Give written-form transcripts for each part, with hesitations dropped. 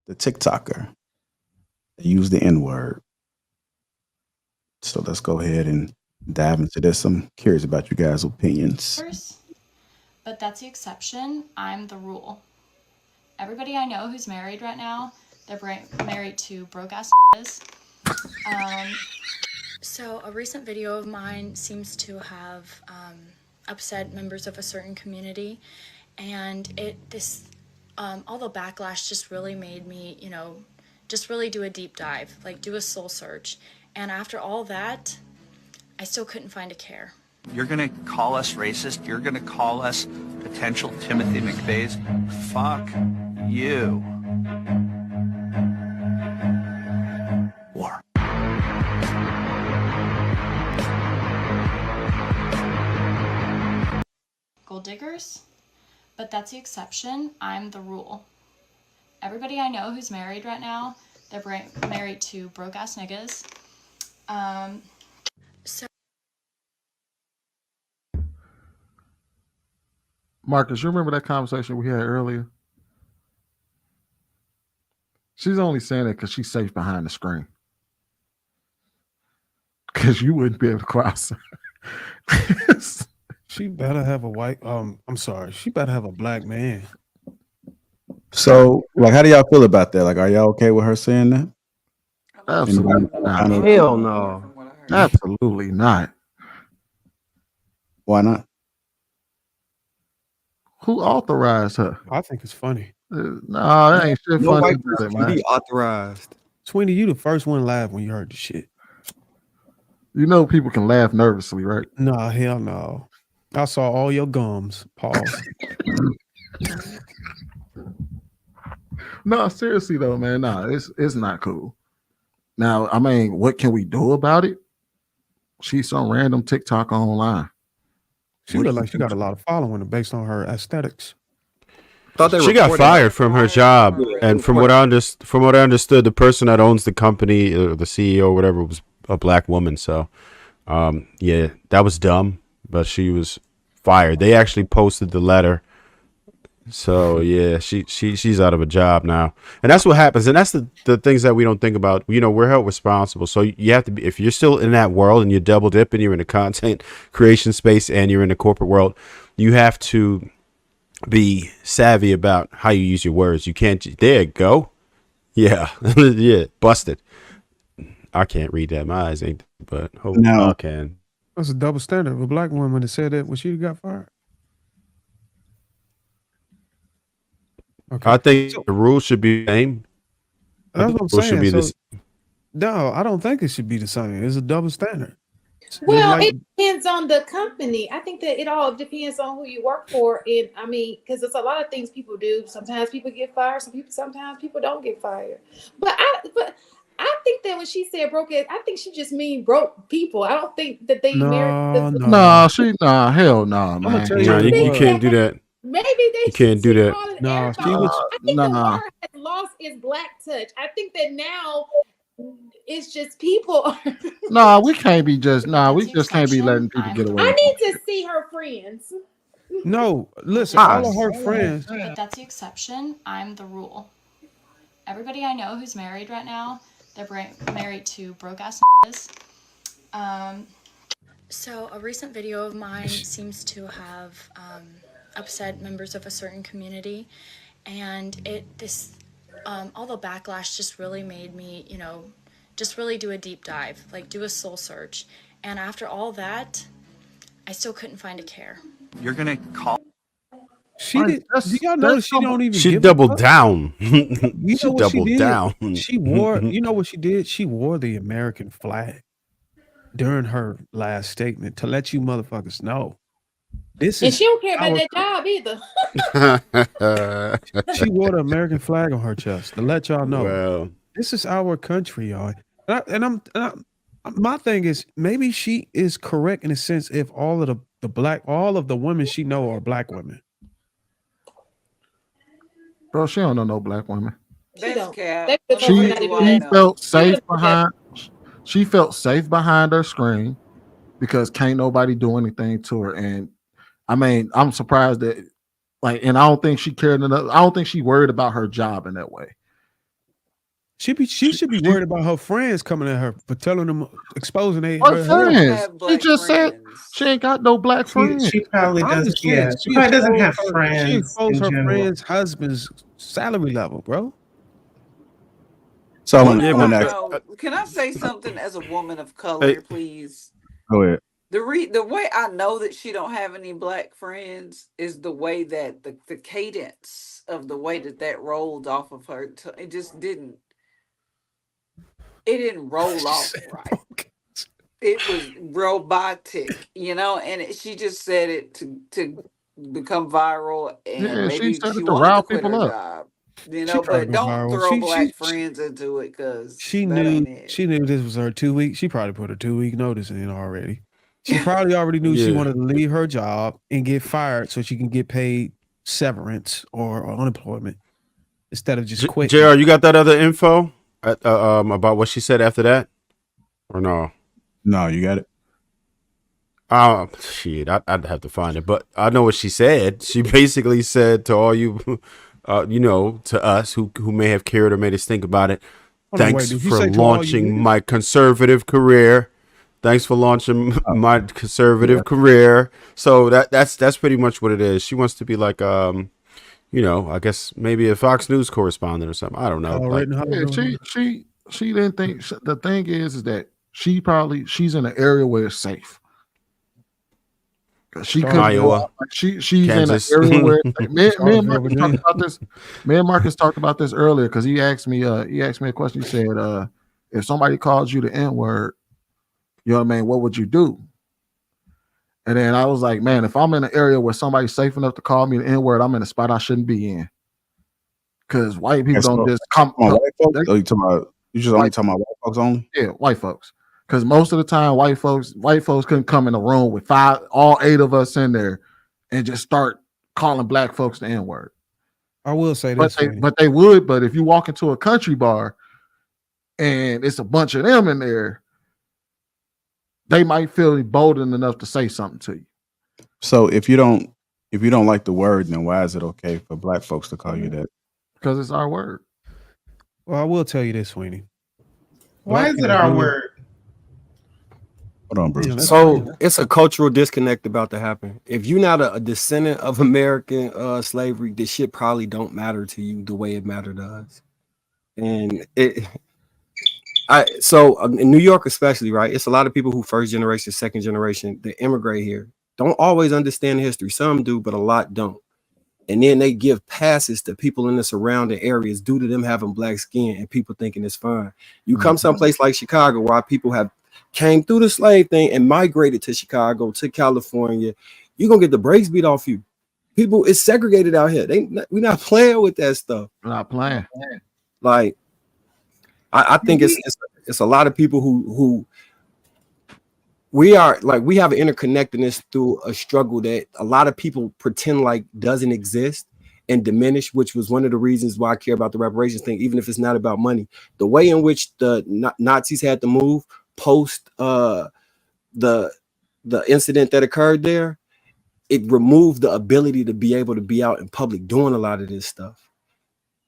the TikToker that used the N word. So let's go ahead and dive into this. I'm curious about you guys' opinions. But that's the exception. I'm the rule. Everybody I know who's married right now, they're married to broke ass niggas. So a recent video of mine seems to have upset members of a certain community, and all the backlash just really made me, just really do a deep dive, like do a soul search. And after all that, I still couldn't find a care. You're going to call us racist? You're going to call us potential Timothy McVeighs? Fuck you. War. Gold diggers? But that's the exception. I'm the rule. Everybody I know who's married right now, they're married to broke ass niggas. Marcus, you remember that conversation we had earlier? She's only saying that because she's safe behind the screen. Because you wouldn't be able to cross her. She better have a white. I'm sorry. She better have a black man. So, like, how do y'all feel about that? Like, are y'all okay with her saying that? Absolutely not. Hell no. Absolutely not. Why not? Who authorized her? I think it's funny. No, that ain't shit No funny. white about it, person man. be authorized. Sweeney, you the first one live when you heard the shit. You know people can laugh nervously, right? Nah, hell no. I saw all your gums. Pause. No, seriously though, man. No, it's not cool. Now, I mean, what can we do about it? She's some random TikTok online. She look like she got a lot of following based on her aesthetics. She got fired from her job, and from what I understood, the person that owns the company, the CEO, or whatever, was a black woman. So, yeah, that was dumb, but she was fired. They actually posted the letter. So yeah, she's out of a job now, and that's what happens. And that's the things that we don't think about. You know, we're held responsible. So you have to be, if you're still in that world and you're double dipping, you're in the content creation space and you're in the corporate world, you have to be savvy about how you use your words. You can't. There you go. Yeah, yeah, busted. I can't read that. My eyes ain't, but hope I can. That's a double standard. If a black woman that said that when she got fired. Okay. I think the rules should be the same. That's what I'm saying. No, I don't think it should be the same. It's a double standard. Well, it depends on the company. I think that it all depends on who you work for. And I mean, because there's a lot of things people do. Sometimes people get fired. Sometimes people don't get fired. But I think that when she said broke ass, I think she just mean broke people. I don't think that they married. Hell no, man. You can't do that. Maybe they can't do that. I think the word has lost its black touch. I think that now it's just people. We can't be just. We just can't be letting people get away. I need to see her friends. No, listen, all of her friends. But that's the exception. I'm the rule. Everybody I know who's married right now, they're married to broke ass niggas. So a recent video of mine seems to have upset members of a certain community, and all the backlash just really made me, just really do a deep dive, like do a soul search. And after all that, I still couldn't find a care. You're gonna call. She did. Do y'all know she don't even? She doubled down. She doubled down. She wore. You know what she did? She wore the American flag during her last statement to let you motherfuckers know. And she don't care about that job either. She wore the American flag on her chest to let y'all know. Well, this is our country, y'all. My thing is, maybe she is correct in a sense if all of the women she know are black women. Bro, she don't know no black women. She felt safe behind. She felt safe behind her screen because can't nobody do anything to her. And I mean, I'm surprised that, and I don't think she cared enough. I don't think she worried about her job in that way. She should be worried about her friends coming at her for telling them, exposing her What friends? have She black just said friends. she ain't got no black friends. She probably I'm doesn't. just saying, Yeah, she probably doesn't have friends. She exposed in her general. friend's husband's salary level, bro. So I Well, want no, to no. Can I say something as a woman of color, please? go ahead. The way I know that she don't have any black friends is the way that the cadence of the way that rolled off of her. It just didn't. It didn't roll off right. It was robotic, and she just said it to become viral, and Yeah, she maybe said she it to wanted rile to quit people her up. job. She tried to But go don't viral. throw black friends into it, because She that knew ain't it. she knew this was her 2 weeks. She probably put a 2-week notice in already. She probably already knew she Yeah. wanted to leave her job and get fired so she can get paid severance or unemployment instead of just quitting. JR, you got that other info about what she said after that, or no? No, you got it. Shit, I'd have to find it, but I know what she said. She basically said to all you, to us who may have cared or made us think about it. Hold on, Thanks wait, did you for say to all you launching niggas? my conservative career. Thanks for launching my conservative career. So that's pretty much what it is. She wants to be like, I guess maybe a Fox News correspondent or something. I don't know. Like, Yeah, she didn't think. The thing is that she's in an area where it's safe. She couldn't go Iowa, out. Like she's Kansas. in an area where me and Charlottesville, Marcus talked Virginia. about this. Me and Marcus talked about this earlier because he asked me a question. He said, if somebody calls you the N-word, you know what I mean, what would you do? And then I was like, man, if I'm in an area where somebody's safe enough to call me the N-word, I'm in a spot I shouldn't be in. Because white people don't just come on white folks. You just only talking about white folks only? Yeah, white folks. Because most of the time, white folks couldn't come in a room with all 8 of us in there and just start calling black folks the N-word. I will say this, but they would. But if you walk into a country bar and it's a bunch of them in there, they might feel emboldened enough to say something to you. So if you don't like the word, then why is it okay for black folks to call you that? Because it's our word. Well, I will tell you this, Sweeney. Why is it our word? Hold on, Bruce. So it's a cultural disconnect about to happen. If you're not a descendant of American slavery, this shit probably don't matter to you the way it mattered to us. And in New York especially, right? It's a lot of people who first generation, second generation, they immigrate here. Don't always understand history. Some do, but a lot don't. And then they give passes to people in the surrounding areas due to them having black skin and people thinking it's fine. You come someplace like Chicago where people have came through the slave thing and migrated to Chicago, to California, you're going to get the brakes beat off you. People, it's segregated out here. We're not playing with that stuff. We're not playing. Like, I think it's a lot of people who we have an interconnectedness through a struggle that a lot of people pretend like doesn't exist and diminish, which was one of the reasons why I care about the reparations thing, even if it's not about money. The way in which the Nazis had to move post the incident that occurred there, it removed the ability to be able to be out in public doing a lot of this stuff.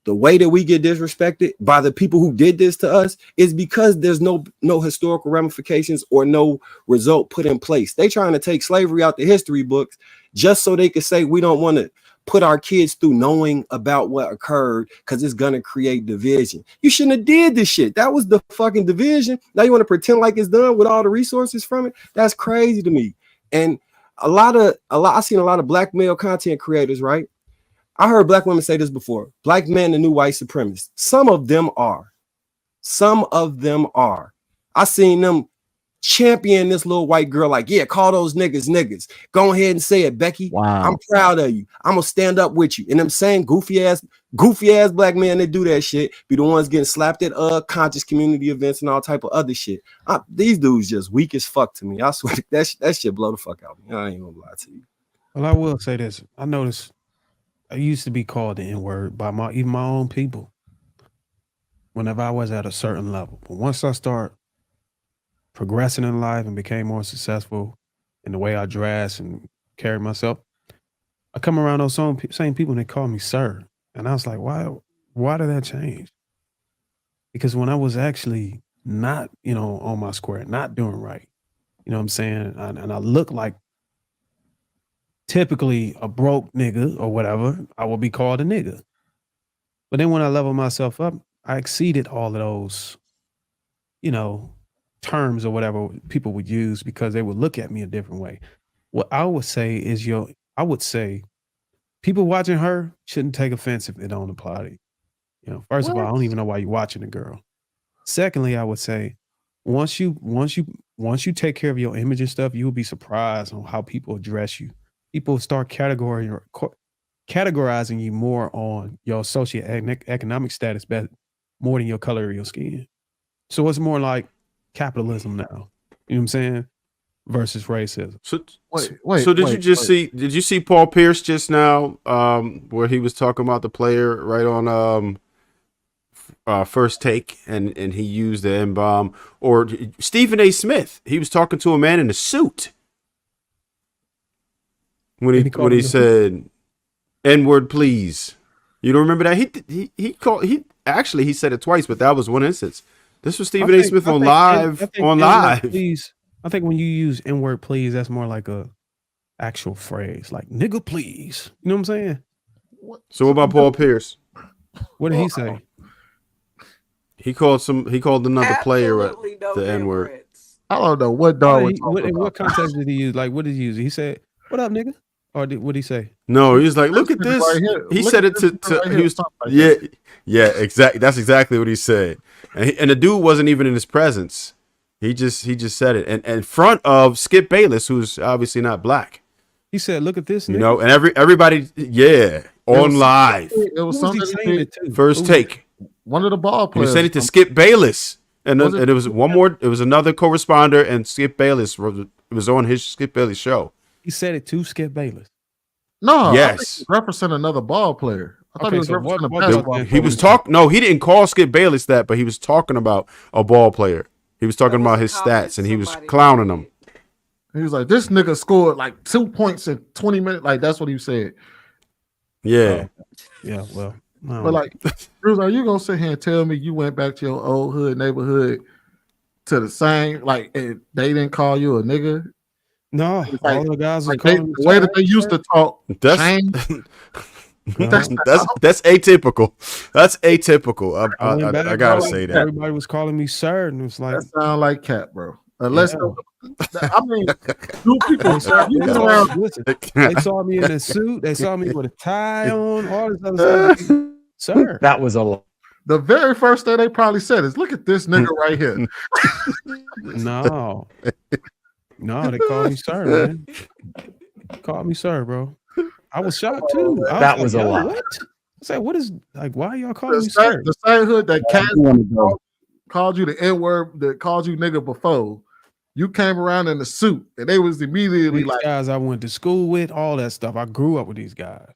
The way that we get disrespected by the people who did this to us is because there's no historical ramifications or no result put in place. They trying to take slavery out the history books just so they could say we don't want to put our kids through knowing about what occurred because it's going to create division. You shouldn't have did this shit. That was the fucking division. Now you want to pretend like it's done with all the resources from it? That's crazy to me. And I've seen a lot of black male content creators, right? I heard black women say this before. Black men, the new white supremacists. Some of them are. I seen them champion this little white girl like, yeah, call those niggas. Go ahead and say it, Becky. Wow. I'm proud of you. I'm going to stand up with you. And them same goofy ass black men that do that shit be the ones getting slapped at conscious community events and all type of other shit. These dudes just weak as fuck to me. I swear that shit blow the fuck out of me. I ain't gonna lie to you. Well, I will say this. I noticed I used to be called the N-word by even my own people whenever I was at a certain level. But once I start progressing in life and became more successful in the way I dress and carry myself, I come around those same people and they call me sir. And I was like, why did that change? because when I was actually not, on my square, not doing right, you know what I'm saying? And I look like typically a broke nigga or whatever, I will be called a nigga. But then when I level myself up, I exceeded all of those, terms or whatever people would use because they would look at me a different way. What I would say is I would say people watching her shouldn't take offense if it don't apply to you. First of all, I don't even know why you're watching a girl. Secondly, I would say once you take care of your image and stuff, you'll be surprised on how people address you. People start categorizing you more on your socioeconomic status more than your color of your skin. So it's more like capitalism now. You know what I'm saying? Versus racism. So did you see Paul Pierce just now, where he was talking about the player right on First Take, and he used the N-bomb? Or Stephen A. Smith, he was talking to a man in a suit when he said N-word, please. You don't remember that? He said it twice, but that was one instance. This was Stephen A. Smith on live. Please, I think when you use N-word, please, that's more like a actual phrase, like nigga, please. You know what I'm saying? So what about Paul Pierce? What did he say? He called another player the N-word. I don't know what dog. In what context did he use? Like, what did he use? He said, "What up, nigga?" Or what did he say? No, he was like, "Look at this." Right he said it to. Right he was yeah, exactly. That's exactly what he said. And the dude wasn't even in his presence. He just said it, and in front of Skip Bayless, who's obviously not black. He said, "Look at this." Nigga. You know, and everybody, on live. It was something. First Take. One of the ball players. He said it to Skip Bayless, and it was one more. It was another co-responder, and Skip Bayless was on his Skip Bayless show. He said it to Skip Bayless. No, yes, represent another ball player. I thought he was representing a basketball player. He was talking. No, he didn't call Skip Bayless that, but he was talking about a ball player. He was talking about his stats, and he was clowning him. He was like, "This nigga scored like 2 points in 20 minutes." Like that's what he said. Yeah. Yeah. Well, no. But like, he was like, "You gonna sit here and tell me you went back to your old hood neighborhood to the same like they didn't call you a nigga?" No, like, all the guys like the way that they used to talk. That's atypical. That's atypical. I gotta say that. Everybody was calling me sir, and it was like that sound like cat, bro. Unless I mean, two people. They saw me in a suit. They saw me with a tie on. All this other stuff. Sir, that was a lot. The very first thing they probably said is, "Look at this nigga right here." No, they called me sir, man. Called me sir, bro. I was shocked too. That was a lot. What? I said, what is like? Why are y'all calling me sir? sir? The same hood that called you the N-word, that called you nigga before. You came around in a suit, and they was immediately these like guys I went to school with, all that stuff. I grew up with these guys.